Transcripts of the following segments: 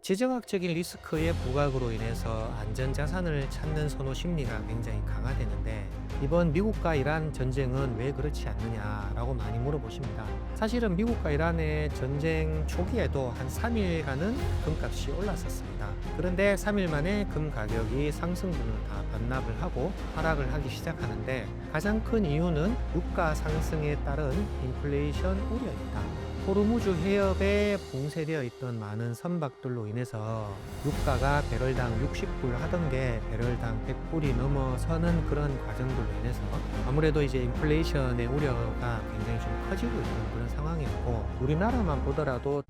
지정학적인 리스크의 부각으로 인해서 안전자산을 찾는 선호 심리가 굉장히 강화되는데, 이번 미국과 이란 전쟁은 왜 그렇지 않느냐라고 많이 물어보십니다. 사실은 미국과 이란의 전쟁 초기에도 한 3일간은 금값이 올랐었습니다. 그런데 3일 만에 금 가격이 상승분을 다 반납을 하고 하락을 하기 시작하는데, 가장 큰 이유는 유가 상승에 따른 인플레이션 우려입니다. 호르무즈 해협에 봉쇄되어 있던 많은 선박들로 인해서 유가가 배럴당 60불 하던 게 배럴당 100불이 넘어서는 그런 과정들로 인해서 아무래도 이제 인플레이션의 우려가 굉장히 좀 커지고 있는 그런 상황이었고, 우리나라만 보더라도.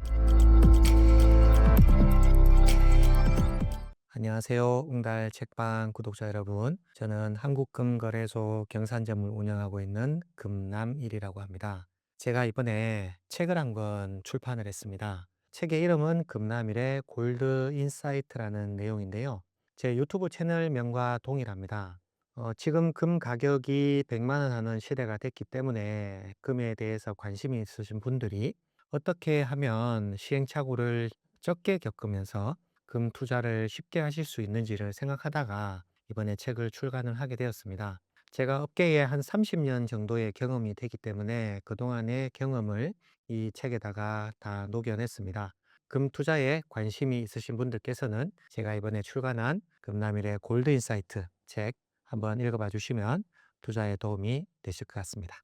안녕하세요. 웅달 책방 구독자 여러분. 저는 한국금거래소 경산점을 운영하고 있는 금남일이라고 합니다. 제가 이번에 책을 한 권 출판을 했습니다. 책의 이름은 금남일의 골드 인사이트라는 내용인데요. 제 유튜브 채널명과 동일합니다. 지금 금 가격이 100만 원 하는 시대가 됐기 때문에 금에 대해서 관심이 있으신 분들이 어떻게 하면 시행착오를 적게 겪으면서 금 투자를 쉽게 하실 수 있는지를 생각하다가 이번에 책을 출간을 하게 되었습니다. 제가 업계에 한 30년 정도의 경험이 되기 때문에 그동안의 경험을 이 책에다가 다 녹여냈습니다. 금 투자에 관심이 있으신 분들께서는 제가 이번에 출간한 금남일의 골드 인사이트 책 한번 읽어봐 주시면 투자에 도움이 되실 것 같습니다.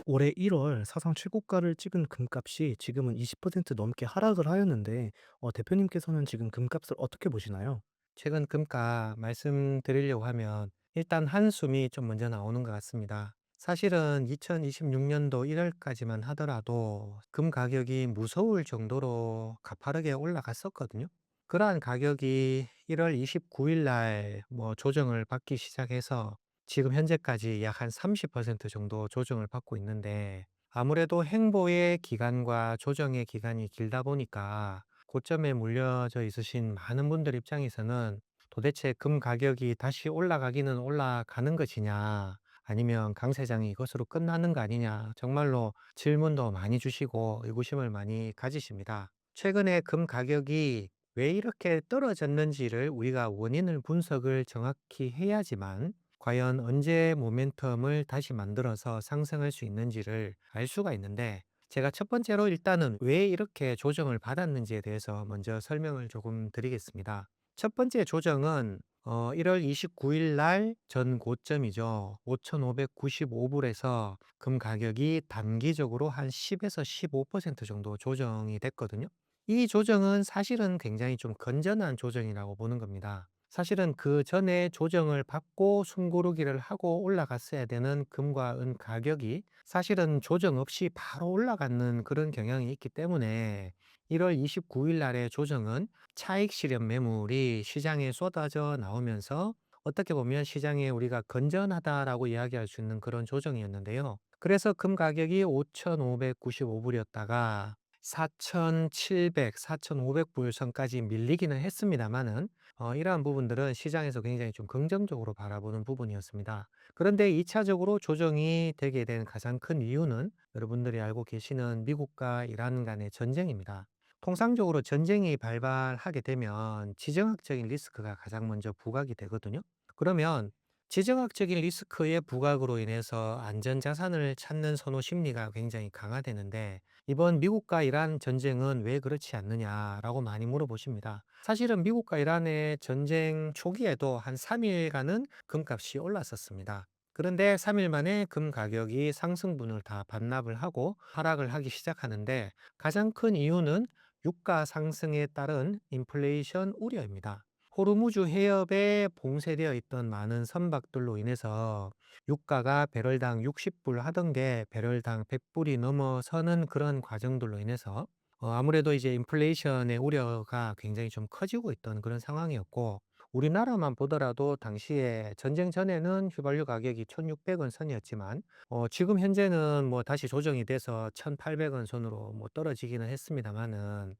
올해 1월 사상 최고가를 찍은 금값이 지금은 20% 넘게 하락을 하였는데 대표님께서는 지금 금값을 어떻게 보시나요? 최근 금가 말씀드리려고 하면 일단 한숨이 좀 먼저 나오는 것 같습니다. 사실은 2026년도 1월까지만 하더라도 금 가격이 무서울 정도로 가파르게 올라갔었거든요. 그러한 가격이 1월 29일 날 조정을 받기 시작해서 지금 현재까지 약 한 30% 정도 조정을 받고 있는데, 아무래도 행보의 기간과 조정의 기간이 길다 보니까 고점에 물려져 있으신 많은 분들 입장에서는 도대체 금 가격이 다시 올라가기는 올라가는 것이냐, 아니면 강세장이 이것으로 끝나는 거 아니냐, 정말로 질문도 많이 주시고 의구심을 많이 가지십니다. 최근에 금 가격이 왜 이렇게 떨어졌는지를 우리가 원인을 분석을 정확히 해야지만 과연 언제 모멘텀을 다시 만들어서 상승할 수 있는지를 알 수가 있는데, 제가 첫 번째로 일단은 왜 이렇게 조정을 받았는지에 대해서 먼저 설명을 조금 드리겠습니다. 첫 번째 조정은 1월 29일 날 전 고점이죠. 5,595불에서 금 가격이 단기적으로 한 10에서 15% 정도 조정이 됐거든요. 이 조정은 사실은 굉장히 좀 건전한 조정이라고 보는 겁니다. 사실은 그 전에 조정을 받고 숨고르기를 하고 올라갔어야 되는 금과 은 가격이 사실은 조정 없이 바로 올라가는 그런 경향이 있기 때문에 1월 29일 날의 조정은 차익 실현 매물이 시장에 쏟아져 나오면서 어떻게 보면 시장에 우리가 건전하다라고 이야기할 수 있는 그런 조정이었는데요. 그래서 금 가격이 5,595불이었다가 4,700, 4,500불 선까지 밀리기는 했습니다만은 이러한 부분들은 시장에서 굉장히 좀 긍정적으로 바라보는 부분이었습니다. 그런데 2차적으로 조정이 되게 된 가장 큰 이유는 여러분들이 알고 계시는 미국과 이란 간의 전쟁입니다. 통상적으로 전쟁이 발발하게 되면 지정학적인 리스크가 가장 먼저 부각이 되거든요. 그러면 지정학적인 리스크의 부각으로 인해서 안전자산을 찾는 선호 심리가 굉장히 강화되는데, 이번 미국과 이란 전쟁은 왜 그렇지 않느냐라고 많이 물어보십니다. 사실은 미국과 이란의 전쟁 초기에도 한 3일간은 금값이 올랐었습니다. 그런데 3일 만에 금 가격이 상승분을 다 반납을 하고 하락을 하기 시작하는데, 가장 큰 이유는 유가 상승에 따른 인플레이션 우려입니다. 호르무즈 해협에 봉쇄되어 있던 많은 선박들로 인해서 유가가 배럴당 60불 하던 게 배럴당 100불이 넘어서는 그런 과정들로 인해서 아무래도 이제 인플레이션의 우려가 굉장히 좀 커지고 있던 그런 상황이었고, 우리나라만 보더라도 당시에 전쟁 전에는 휘발유 가격이 1,600원 선이었지만 지금 현재는 다시 조정이 돼서 1,800원 선으로 떨어지기는 했습니다만은,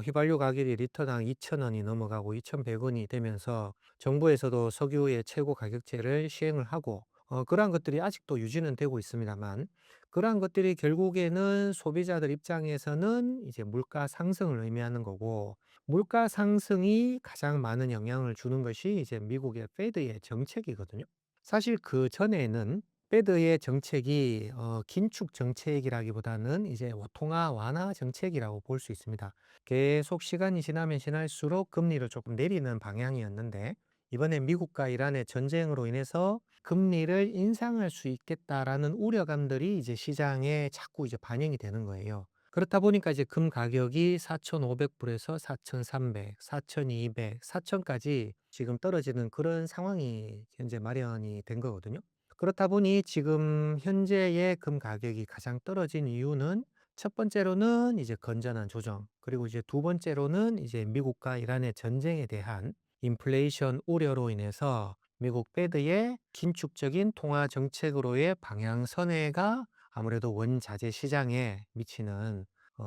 휘발유 가격이 리터당 2,000원이 넘어가고 2,100원이 되면서 정부에서도 석유의 최고 가격제를 시행을 하고 그러한 것들이 아직도 유지는 되고 있습니다만, 그러한 것들이 결국에는 소비자들 입장에서는 이제 물가 상승을 의미하는 거고, 물가 상승이 가장 많은 영향을 주는 것이 이제 미국의 페드의 정책이거든요. 사실 그전에는 페드의 정책이 긴축 정책이라기보다는 이제 통화 완화 정책이라고 볼 수 있습니다. 계속 시간이 지나면 지날수록 금리를 조금 내리는 방향이었는데, 이번에 미국과 이란의 전쟁으로 인해서 금리를 인상할 수 있겠다라는 우려감들이 이제 시장에 자꾸 이제 반영이 되는 거예요. 그렇다 보니까 이제 금 가격이 4,500 불에서 4,300, 4,200, 4,000 까지 지금 떨어지는 그런 상황이 현재 마련이 된 거거든요. 그렇다 보니 지금 현재의 금 가격이 가장 떨어진 이유는 첫 번째로는 이제 건전한 조정, 그리고 이제 두 번째로는 이제 미국과 이란의 전쟁에 대한 인플레이션 우려로 인해서 미국 패드의 긴축적인 통화 정책으로의 방향 선회가 아무래도 원자재 시장에 미치는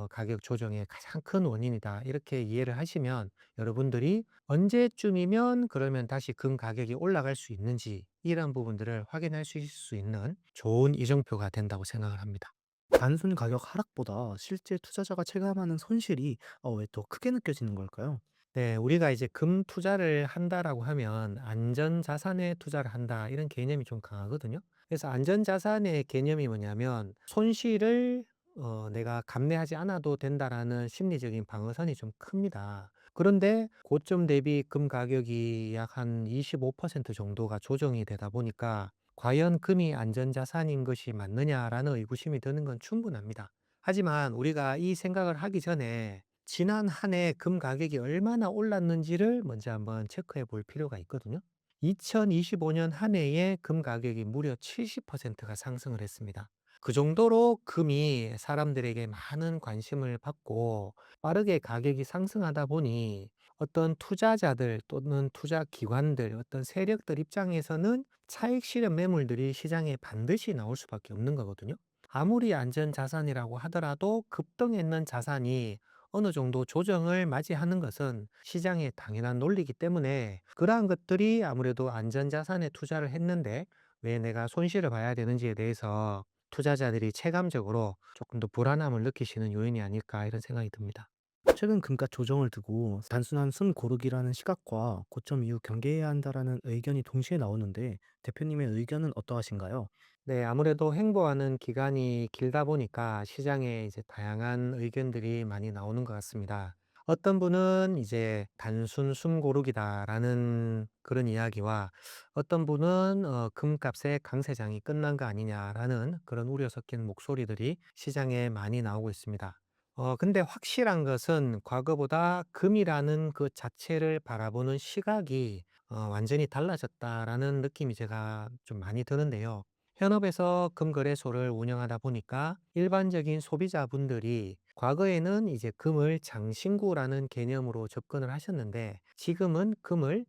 가격 조정의 가장 큰 원인이다. 이렇게 이해를 하시면 여러분들이 언제쯤이면 그러면 다시 금 가격이 올라갈 수 있는지 이런 부분들을 확인할 수 있을 수 있는 좋은 이정표가 된다고 생각을 합니다. 단순 가격 하락보다 실제 투자자가 체감하는 손실이 왜 더 크게 느껴지는 걸까요? 네, 우리가 이제 금 투자를 한다라고 하면 안전 자산에 투자를 한다 이런 개념이 좀 강하거든요. 그래서 안전 자산의 개념이 뭐냐면 손실을 내가 감내하지 않아도 된다라는 심리적인 방어선이 좀 큽니다. 그런데 고점 대비 금 가격이 약 한 25% 정도가 조정이 되다 보니까 과연 금이 안전 자산인 것이 맞느냐라는 의구심이 드는 건 충분합니다. 하지만 우리가 이 생각을 하기 전에 지난 한 해 금 가격이 얼마나 올랐는지를 먼저 한번 체크해 볼 필요가 있거든요. 2025년 한 해에 금 가격이 무려 70%가 상승을 했습니다. 그 정도로 금이 사람들에게 많은 관심을 받고 빠르게 가격이 상승하다 보니 어떤 투자자들 또는 투자 기관들, 어떤 세력들 입장에서는 차익 실현 매물들이 시장에 반드시 나올 수밖에 없는 거거든요. 아무리 안전 자산이라고 하더라도 급등했는 자산이 어느 정도 조정을 맞이하는 것은 시장의 당연한 논리이기 때문에 그러한 것들이 아무래도 안전 자산에 투자를 했는데 왜 내가 손실을 봐야 되는지에 대해서 투자자들이 체감적으로 조금 더 불안함을 느끼시는 요인이 아닐까 이런 생각이 듭니다. 최근 금가 조정을 두고 단순한 순 고르기라는 시각과 고점 이후 경계해야 한다라는 의견이 동시에 나오는데 대표님의 의견은 어떠하신가요? 네, 아무래도 행보하는 기간이 길다 보니까 시장에 이제 다양한 의견들이 많이 나오는 것 같습니다. 어떤 분은 이제 단순 숨고르기다라는 그런 이야기와 어떤 분은 금값의 강세장이 끝난 거 아니냐라는 그런 우려 섞인 목소리들이 시장에 많이 나오고 있습니다. 근데 확실한 것은 과거보다 금이라는 그 자체를 바라보는 시각이 완전히 달라졌다라는 느낌이 제가 좀 많이 드는데요. 현업에서 금거래소를 운영하다 보니까 일반적인 소비자분들이 과거에는 이제 금을 장신구라는 개념으로 접근을 하셨는데 지금은 금을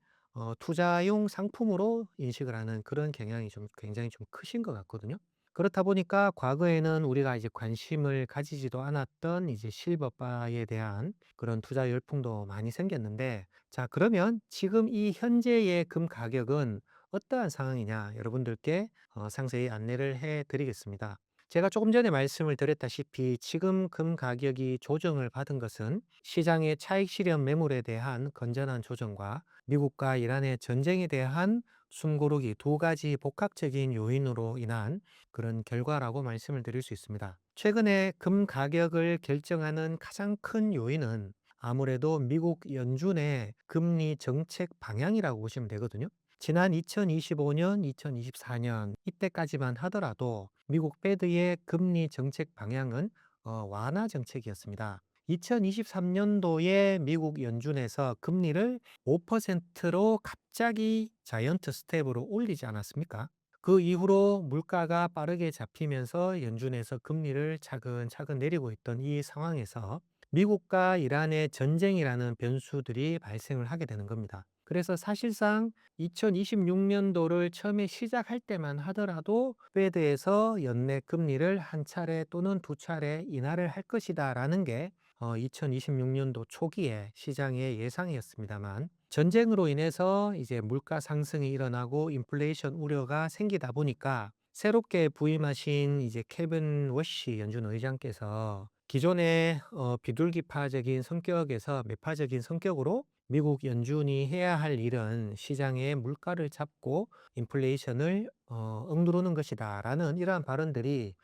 투자용 상품으로 인식을 하는 그런 경향이 좀 굉장히 좀 크신 것 같거든요. 그렇다 보니까 과거에는 우리가 이제 관심을 가지지도 않았던 이제 실버바에 대한 그런 투자 열풍도 많이 생겼는데, 자, 그러면 지금 이 현재의 금 가격은 어떠한 상황이냐 여러분들께 상세히 안내를 해 드리겠습니다. 제가 조금 전에 말씀을 드렸다시피 지금 금 가격이 조정을 받은 것은 시장의 차익 실현 매물에 대한 건전한 조정과 미국과 이란의 전쟁에 대한 숨고르기 두 가지 복합적인 요인으로 인한 그런 결과라고 말씀을 드릴 수 있습니다. 최근에 금 가격을 결정하는 가장 큰 요인은 아무래도 미국 연준의 금리 정책 방향이라고 보시면 되거든요. 지난 2025년, 2024년 이때까지만 하더라도 미국 패드의 금리 정책 방향은 완화 정책이었습니다. 2023년도에 미국 연준에서 금리를 5%로 갑자기 자이언트 스텝으로 올리지 않았습니까? 그 이후로 물가가 빠르게 잡히면서 연준에서 금리를 차근차근 내리고 있던 이 상황에서 미국과 이란의 전쟁이라는 변수들이 발생을 하게 되는 겁니다. 그래서 사실상 2026년도를 처음에 시작할 때만 하더라도 페드에서 연내 금리를 한 차례 또는 두 차례 인하를 할 것이다라는 게 2026년도 초기에 시장의 예상이었습니다만 전쟁으로 인해서 이제 물가 상승이 일어나고 인플레이션 우려가 생기다 보니까 새롭게 부임하신 이제 케빈 워시 연준 의장께서 기존의 비둘기파적인 성격에서 매파적인 성격으로 미국 연준이 해야 할 일은 시장의 물가를 잡고 인플레이션을 억누르는 것이다라는 이러한 발언들이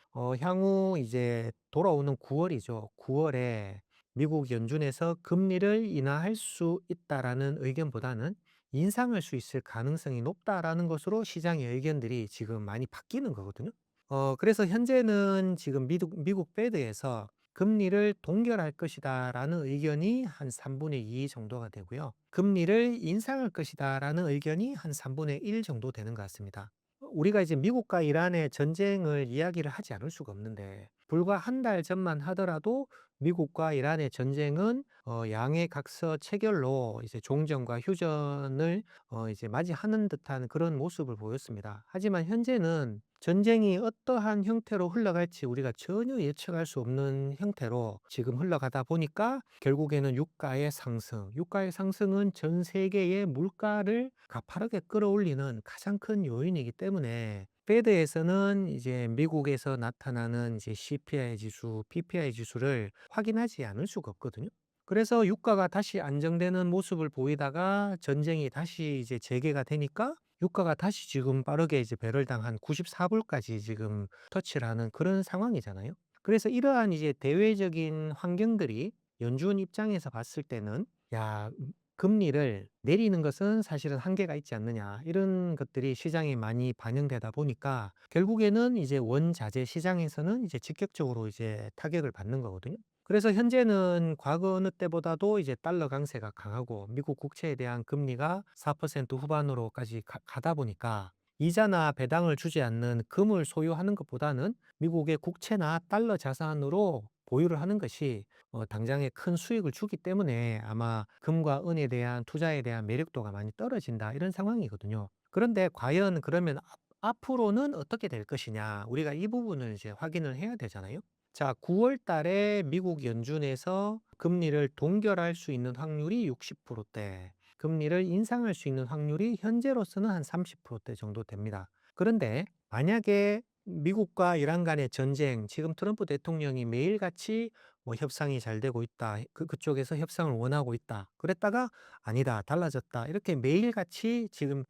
향후 이제 돌아오는 9월이죠. 9월에 미국 연준에서 금리를 인하할 수 있다라는 의견보다는 인상할 수 있을 가능성이 높다라는 것으로 시장의 의견들이 지금 많이 바뀌는 거거든요. 그래서 현재는 지금 미국 페드에서 금리를 동결할 것이다라는 의견이 한 3분의 2 정도가 되고요. 금리를 인상할 것이다라는 의견이 한 3분의 1 정도 되는 것 같습니다. 우리가 이제 미국과 이란의 전쟁을 이야기를 하지 않을 수가 없는데, 불과 한 달 전만 하더라도 미국과 이란의 전쟁은 양해 각서 체결로 이제 종전과 휴전을 이제 맞이하는 듯한 그런 모습을 보였습니다. 하지만 현재는 전쟁이 어떠한 형태로 흘러갈지 우리가 전혀 예측할 수 없는 형태로 지금 흘러가다 보니까 결국에는 유가의 상승은 전 세계의 물가를 가파르게 끌어올리는 가장 큰 요인이기 때문에 페드에서는 이제 미국에서 나타나는 이제 CPI 지수, PPI 지수를 확인하지 않을 수가 없거든요. 그래서 유가가 다시 안정되는 모습을 보이다가 전쟁이 다시 이제 재개가 되니까 유가가 다시 지금 빠르게 이제 배럴당 한 94불까지 지금 터치를 하는 그런 상황이잖아요. 그래서 이러한 이제 대외적인 환경들이 연준 입장에서 봤을 때는 야, 금리를 내리는 것은 사실은 한계가 있지 않느냐. 이런 것들이 시장에 많이 반영되다 보니까 결국에는 이제 원자재 시장에서는 이제 직격적으로 이제 타격을 받는 거거든요. 그래서 현재는 과거 어느 때보다도 이제 달러 강세가 강하고 미국 국채에 대한 금리가 4% 후반으로까지 가다 보니까 이자나 배당을 주지 않는 금을 소유하는 것보다는 미국의 국채나 달러 자산으로 보유를 하는 것이 당장에 큰 수익을 주기 때문에 아마 금과 은에 대한 투자에 대한 매력도가 많이 떨어진다 이런 상황이거든요. 그런데 과연 그러면 앞으로는 어떻게 될 것이냐? 우리가 이 부분을 이제 확인을 해야 되잖아요. 자, 9월 달에 미국 연준에서 금리를 동결할 수 있는 확률이 60%대, 금리를 인상할 수 있는 확률이 현재로서는 한 30%대 정도 됩니다. 그런데 만약에 미국과 이란 간의 전쟁, 지금 트럼프 대통령이 매일같이 뭐 협상이 잘 되고 있다. 그쪽에서 협상을 원하고 있다. 그랬다가 아니다. 달라졌다. 이렇게 매일같이 지금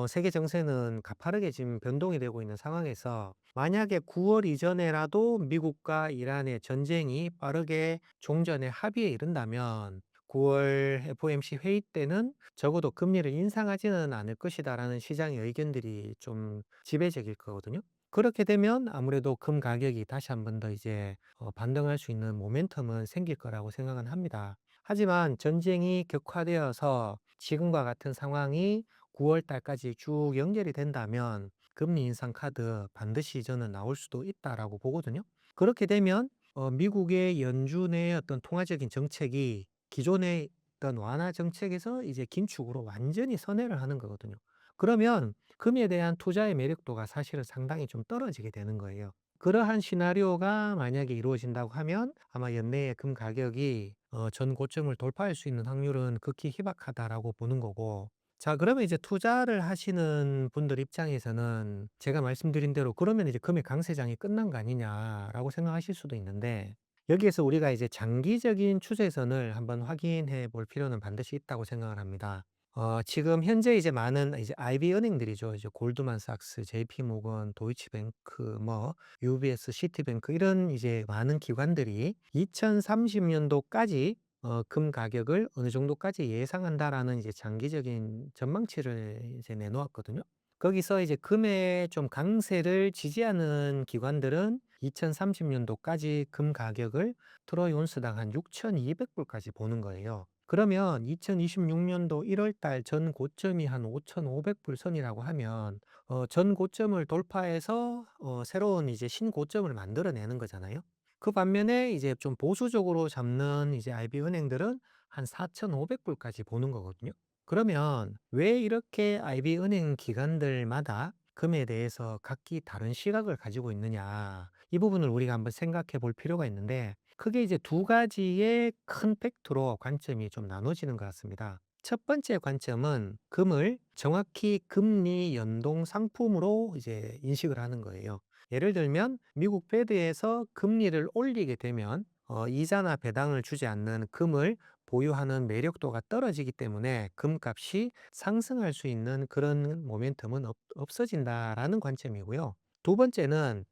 세계 정세는 가파르게 지금 변동이 되고 있는 상황에서 만약에 9월 이전에라도 미국과 이란의 전쟁이 빠르게 종전의 합의에 이른다면 9월 FOMC 회의 때는 적어도 금리를 인상하지는 않을 것이다라는 시장의 의견들이 좀 지배적일 거거든요. 그렇게 되면 아무래도 금 가격이 다시 한번 더 이제 반등할 수 있는 모멘텀은 생길 거라고 생각은 합니다. 하지만 전쟁이 격화되어서 지금과 같은 상황이 9월 달까지 쭉 연결이 된다면 금리 인상 카드 반드시 저는 나올 수도 있다라고 보거든요. 그렇게 되면 미국의 연준의 어떤 통화적인 정책이 기존의 어떤 완화 정책에서 이제 긴축으로 완전히 선회를 하는 거거든요. 그러면 금에 대한 투자의 매력도가 사실은 상당히 좀 떨어지게 되는 거예요. 그러한 시나리오가 만약에 이루어진다고 하면 아마 연내에 금 가격이 전 고점을 돌파할 수 있는 확률은 극히 희박하다라고 보는 거고. 자, 그러면 이제 투자를 하시는 분들 입장에서는 제가 말씀드린 대로 그러면 이제 금의 강세장이 끝난 거 아니냐라고 생각하실 수도 있는데, 여기에서 우리가 이제 장기적인 추세선을 한번 확인해 볼 필요는 반드시 있다고 생각을 합니다. 지금 현재 이제 많은 이제 IB 은행들이죠. 이제 골드만삭스, JP 모건, 도이치뱅크, 뭐 UBS, 시티뱅크 이런 이제 많은 기관들이 2030년도까지 금 가격을 어느 정도까지 예상한다라는 이제 장기적인 전망치를 이제 내놓았거든요. 거기서 이제 금의 좀 강세를 지지하는 기관들은 2030년도까지 금 가격을 트로이 온스당 한 6,200불까지 보는 거예요. 그러면 2026년도 1월 달 전 고점이 한 5,500불 선이라고 하면 전 고점을 돌파해서 새로운 이제 신고점을 만들어내는 거잖아요. 그 반면에 이제 좀 보수적으로 잡는 이제 IB 은행들은 한 4,500불까지 보는 거거든요. 그러면 왜 이렇게 IB 은행 기관들마다 금에 대해서 각기 다른 시각을 가지고 있느냐. 이 부분을 우리가 한번 생각해 볼 필요가 있는데, 크게 이제 두 가지의 큰 팩트로 관점이 좀 나눠지는 것 같습니다. 첫 번째 관점은 금을 정확히 금리 연동 상품으로 이제 인식을 하는 거예요. 예를 들면 미국 페드에서 금리를 올리게 되면 이자나 배당을 주지 않는 금을 보유하는 매력도가 떨어지기 때문에 금값이 상승할 수 있는 그런 모멘텀은 없어진다라는 관점이고요. 두 번째는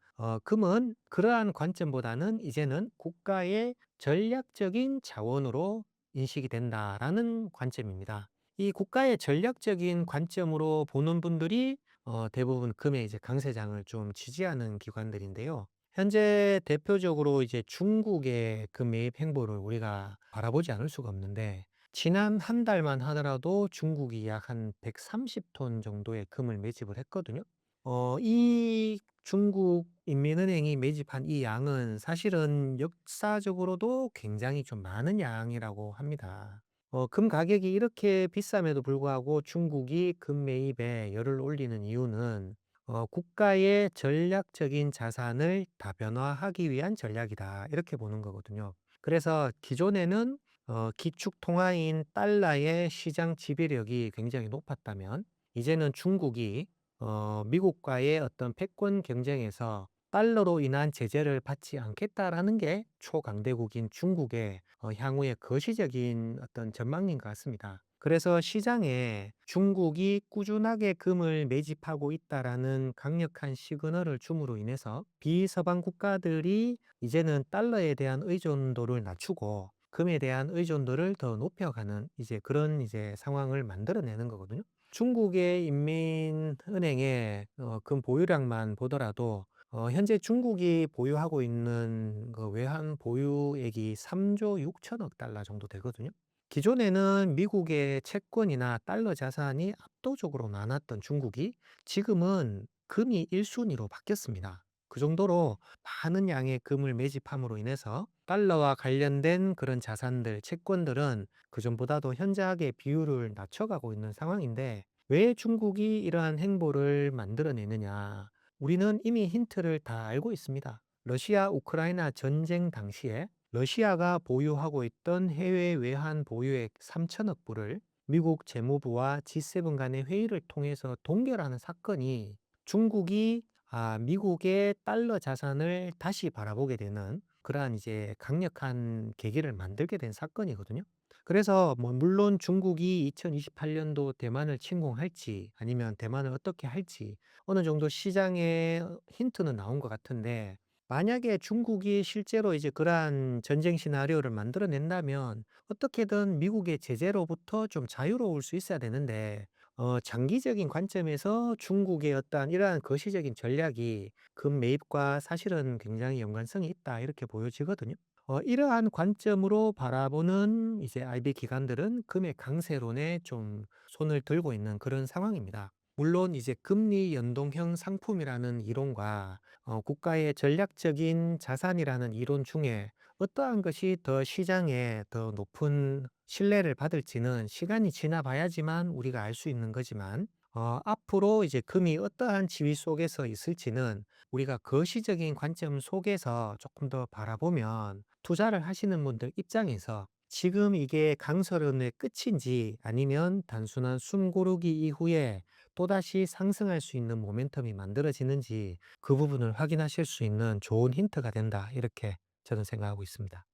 금은 그러한 관점보다는 이제는 국가의 전략적인 자원으로 인식이 된다라는 관점입니다. 이 국가의 전략적인 관점으로 보는 분들이 대부분 금의 이제 강세장을 좀 지지하는 기관들인데요. 현재 대표적으로 이제 중국의 그 매입 행보를 우리가 바라보지 않을 수가 없는데, 지난 한 달만 하더라도 중국이 약 한 130톤 정도의 금을 매집을 했거든요. 이 중국 인민은행이 매집한 이 양은 사실은 역사적으로도 굉장히 좀 많은 양이라고 합니다. 금 가격이 이렇게 비쌈에도 불구하고 중국이 금 매입에 열을 올리는 이유는 국가의 전략적인 자산을 다변화하기 위한 전략이다. 이렇게 보는 거거든요. 그래서 기존에는 기축 통화인 달러의 시장 지배력이 굉장히 높았다면, 이제는 중국이 미국과의 어떤 패권 경쟁에서 달러로 인한 제재를 받지 않겠다라는 게 초강대국인 중국의 향후의 거시적인 어떤 전망인 것 같습니다. 그래서 시장에 중국이 꾸준하게 금을 매집하고 있다라는 강력한 시그널을 줌으로 인해서 비서방 국가들이 이제는 달러에 대한 의존도를 낮추고 금에 대한 의존도를 더 높여가는 이제 그런 이제 상황을 만들어내는 거거든요. 중국의 인민은행의 금 보유량만 보더라도 현재 중국이 보유하고 있는 그 외환 보유액이 3조 6천억 달러 정도 되거든요. 기존에는 미국의 채권이나 달러 자산이 압도적으로 많았던 중국이 지금은 금이 1순위로 바뀌었습니다. 그 정도로 많은 양의 금을 매집함으로 인해서 달러와 관련된 그런 자산들, 채권들은 그전보다도 현저하게 비율을 낮춰가고 있는 상황인데, 왜 중국이 이러한 행보를 만들어내느냐? 우리는 이미 힌트를 다 알고 있습니다. 러시아 우크라이나 전쟁 당시에 러시아가 보유하고 있던 해외 외환 보유액 3천억 불을 미국 재무부와 G7 간의 회의를 통해서 동결하는 사건이 중국이 미국의 달러 자산을 다시 바라보게 되는 그러한 이제 강력한 계기를 만들게 된 사건이거든요. 그래서 뭐 물론 중국이 2028년도 대만을 침공할지 아니면 대만을 어떻게 할지 어느 정도 시장에 힌트는 나온 것 같은데, 만약에 중국이 실제로 이제 그러한 전쟁 시나리오를 만들어낸다면 어떻게든 미국의 제재로부터 좀 자유로울 수 있어야 되는데, 장기적인 관점에서 중국의 어떠한 이러한 거시적인 전략이 금 매입과 사실은 굉장히 연관성이 있다 이렇게 보여지거든요. 이러한 관점으로 바라보는 이제 IB 기관들은 금의 강세론에 좀 손을 들고 있는 그런 상황입니다. 물론 이제 금리 연동형 상품이라는 이론과 국가의 전략적인 자산이라는 이론 중에 어떠한 것이 더 시장에 더 높은 신뢰를 받을지는 시간이 지나 봐야지만 우리가 알 수 있는 거지만, 앞으로 이제 금이 어떠한 지위 속에서 있을지는 우리가 거시적인 관점 속에서 조금 더 바라보면, 투자를 하시는 분들 입장에서 지금 이게 강설은의 끝인지 아니면 단순한 숨고르기 이후에 또다시 상승할 수 있는 모멘텀이 만들어지는지 그 부분을 확인하실 수 있는 좋은 힌트가 된다. 이렇게 저는 생각하고 있습니다.